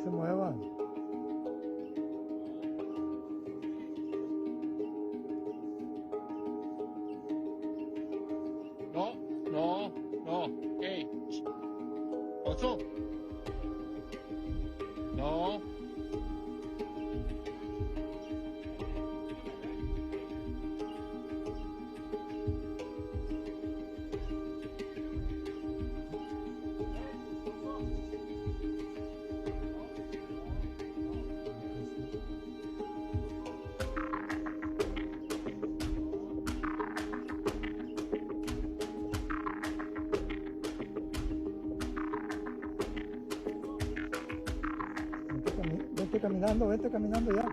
se muevan. No, no, no. Hey. Ocho. No. Vente caminando ya.